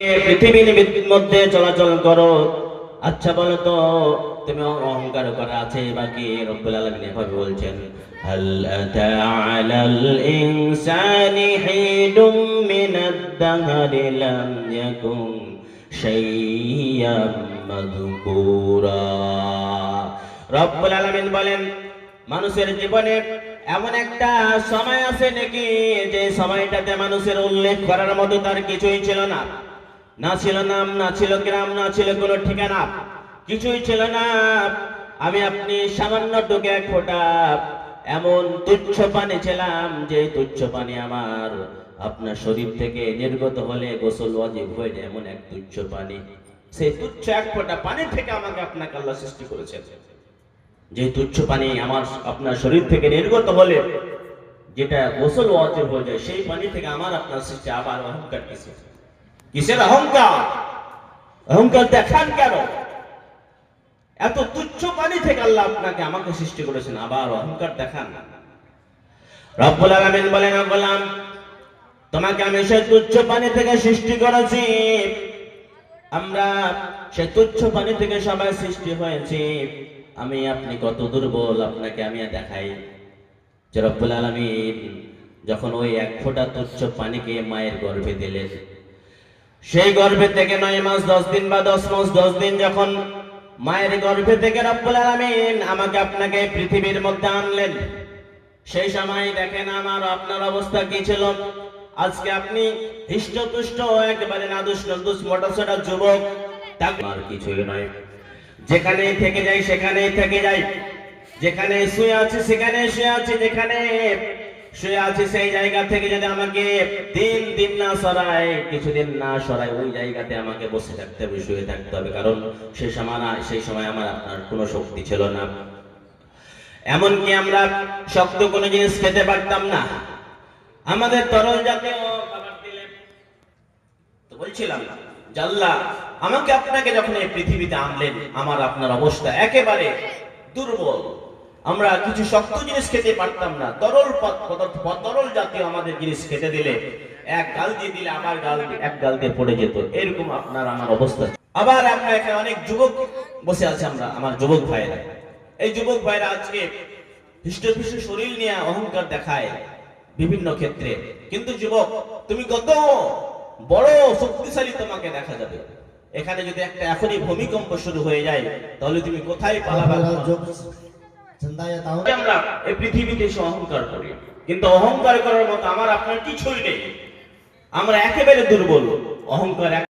পৃথিবীর মধ্যে চলাচল করো। আচ্ছা বলো তো, তুমি অহংকার করা আছে বাকি? রব্বুল আলামিন এভাবে বলছেন, হাল আতা আলাল ইনসানি হিনুম মিনাদ দাহরি লাম ইয়াকুন শাইয়্যাম মাযকুরা। রব্বুল আলামিন বলেন, মানুষের জীবনে এমন একটা সময় আছে নাকি যে সময়টাতে মানুষের উল্লেখ করার মতো তার কিছুই ছিল না? না ছিল নাম, না ছিল গ্রাম, না ছিল কোনো ঠিকানা, কিছুই ছিল না। আমি আপনি সামান্য টুকে এক ফোঁটা এমন তুচ্ছ পানি ছিলাম যে তুচ্ছ পানি আমার আপনার শরীর থেকে নির্গত হলে গোসল ওয়াজিব হয়ে যায়, এমন এক তুচ্ছ পানি। সেই তুচ্ছ এক ফোঁটা পানি থেকে আমাকে আপনাকে আল্লাহ সৃষ্টি করেছেন। যে তুচ্ছ পানি আমার আপনার শরীর থেকে নির্গত হলে যেটা গোসল ওয়াজিব হয়ে যায়, সেই পানি থেকে আমার আপনার সৃষ্টি। আবার অহংকার কিসের অহংকার? অহংকার দেখান কেন? এত তুচ্ছ পানি থেকে আল্লাহ আপনাকে আমাকে সৃষ্টি করেছেন, আবার অহংকার দেখান। রব্বুল আলামিন বলেন, গোলাম তোমাকে আমি সেই তুচ্ছ পানি থেকে সৃষ্টি করেছি। আমরা সেই তুচ্ছ পানি থেকে সবাই সৃষ্টি হয়েছি। আমি আপনি কত দুর্বল আপনাকে আমি দেখাই যে রব্বুল আলামিন যখন ওই এক ফোঁটা তুচ্ছ পানিকে মায়ের গর্ভে দিলেন, সেই গর্ভে থেকে 9 মাস 10 দিন বা 10 মাস 10 দিন যখন মায়ের গর্ভে থেকে রব্বুল আলামিন আমাকে আপনাকে পৃথিবীর মধ্যে আনলেন, সেই সময় দেখেন আমার আপনার অবস্থা কি ছিল। আজকে আপনি হৃষ্টপুষ্ট একেবারে নাদুস নদুস মোটাসোটা যুবক, তার কিছুই নয়। যেখানেই থেকে যাই সেখানেই থেকে যাই, যেখানে শুয়ে আছি সেখানে শুয়ে আছি, যেখানে শুয়ে আছি সেই জায়গা থেকে যদি আমাকে দিন দিন না সরায়, কিছুদিন না সরায়, ওই জায়গাতে আমাকে বসে থাকতে হবে, শুয়ে থাকতে হবে। কারণ সেই সময় আমার আপনার কোনো শক্তি ছিল না। এমনকি আমরা শক্ত কোনো জিনিস খেতে পারতাম না। আমাদের তরল জাতীয় খাবার দিলে তো বলছিলাম যে আল্লাহ আমাকে আপনাকে যখন এই পৃথিবীতে আনলেন, আমার আপনার অবস্থা একেবারে দুর্বল। আমরা কিছু শক্ত জিনিস খেতে পারতাম না, তরল জাতীয় আমাদের জিনিস খেতে দিলে এক গাল দিয়ে দিলে আবার এক গাল দিয়ে পড়ে যেত, এরকম আপনার আমার অবস্থা। আবার আমরা এখানে অনেক যুবক বসে আছে, আমরা আমার যুবক ভাইরা, এই যুবক ভাইরা আজকে হৃষ্টপুষ্ট শরীর নিয়ে অহংকার দেখায় বিভিন্ন ক্ষেত্রে। কিন্তু যুবক, তুমি কত বড় শক্তিশালী তোমাকে দেখা যাবে। এখানে যদি একটা এখনই ভূমিকম্প শুরু হয়ে যায়, তাহলে তুমি কোথায় পালাবে? আমরা এই পৃথিবীতে এসে অহংকার করি, কিন্তু অহংকার করার মতো আমার আপনার কিছুই নেই। আমরা একেবারে দুর্বল। অহংকার